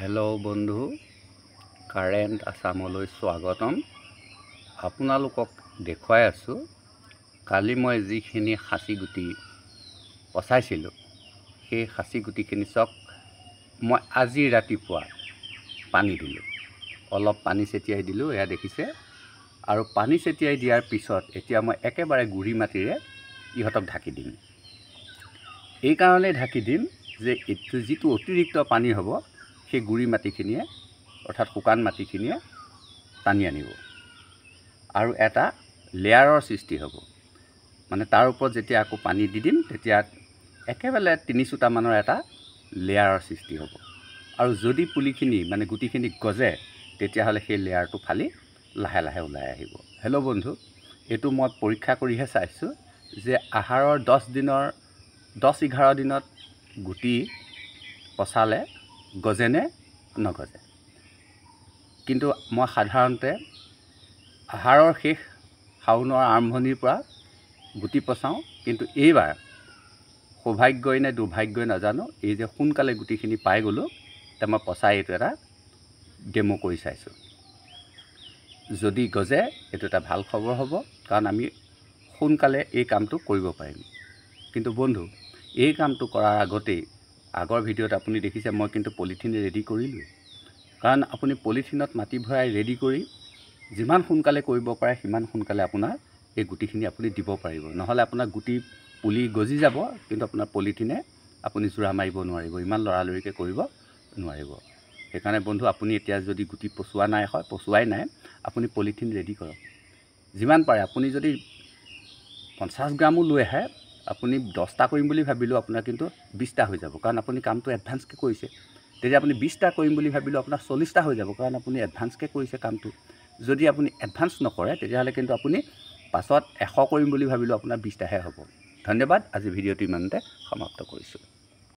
Hello' বন্ধু, current আছামলৈ স্বাগতম। আপোনালোকক দেখুৱাই আছোঁ কালি মই যিখিনি সাঁচি গুটি পচাইছিলোঁ সেই সাঁচি গুটিখিনি চাওক। মই আজি ৰাতিপুৱা পানী দিলোঁ, অলপ পানী ছটিয়াই দিলোঁ, এয়া দেখিছে। আৰু পানী ছটিয়াই দিয়াৰ পিছত এতিয়া মই একেবাৰে গুড়ি মাটিৰে ইহঁতক ঢাকি দিম। এইকাৰণেই ঢাকি দিম যে যিটো অতিৰিক্ত পানী হ'ব সেই গুড়ি মাটিখিনিয়ে অৰ্থাৎ শুকান মাটিখিনিয়ে টানি আনিব আৰু এটা লেয়াৰৰ সৃষ্টি হ'ব। মানে তাৰ ওপৰত যেতিয়া আকৌ পানী দি দিম তেতিয়া একেবাৰে 3 চোটামানৰ এটা লেয়াৰৰ সৃষ্টি হ'ব। আৰু যদি পুলিখিনি মানে গুটিখিনি গজে তেতিয়াহ'লে সেই লেয়াৰটো ফালি লাহে লাহে ওলাই আহিব। হেল্ল' বন্ধু, এইটো মই পৰীক্ষা কৰিহে চাইছোঁ যে আহাৰৰ 10-11 দিনত গুটি পচালে গজেনে নগজে। কিন্তু মই সাধাৰণতে আহাৰৰ শেষ শাওনৰ আৰম্ভণিৰ পৰা গুটি পচাওঁ। কিন্তু এইবাৰ সৌভাগ্যই নে দুৰ্ভাগ্যই নাজানো, এই যে সোনকালে গুটিখিনি পাই গ'লোঁ, এতিয়া মই পচাই এইটো এটা ডেমো কৰি চাইছোঁ। যদি গজে এইটো এটা ভাল খবৰ হ'ব, কাৰণ আমি সোনকালে এই কামটো কৰিব পাৰিম। কিন্তু বন্ধু, এই কামটো কৰাৰ আগৰ ভিডিঅ'ত আপুনি দেখিছে মই কিন্তু পলিথিন ৰেডি কৰিলোঁ। কাৰণ আপুনি পলিথিনত মাটি ভৰাই ৰেডি কৰি যিমান সোনকালে কৰিব পাৰে সিমান সোনকালে আপোনাৰ এই গুটিখিনি আপুনি দিব পাৰিব। নহ'লে আপোনাৰ গুটি পুলি গজি যাব, কিন্তু আপোনাৰ পলিথিনে আপুনি জোৰা মাৰিব নোৱাৰিব, ইমান লৰালৰিকৈ কৰিব নোৱাৰিব। সেইকাৰণে বন্ধু, আপুনি এতিয়া যদি গুটি পচোৱাই নাই, আপুনি পলিথিন ৰেডি কৰক। যিমান পাৰে আপুনি যদি 50 গ্ৰামো লৈ আহে, আপুনি 10টা কৰিম বুলি ভাবিলেও আপোনাৰ কিন্তু 20টা হৈ যাব, কাৰণ আপুনি কামটো এডভান্সকৈ কৰিছে। তেতিয়া আপুনি 20টা কৰিম বুলি ভাবিলেও আপোনাৰ 40টা হৈ যাব, কাৰণ আপুনি এডভান্সকৈ কৰিছে কামটো। যদি আপুনি এডভান্স নকৰে তেতিয়াহ'লে কিন্তু আপুনি পাছত 100 কৰিম বুলি ভাবিলেও আপোনাৰ 20টাহে হ'ব। ধন্যবাদ। আজি ভিডিঅ'টো ইমানতে সমাপ্ত কৰিছোঁ।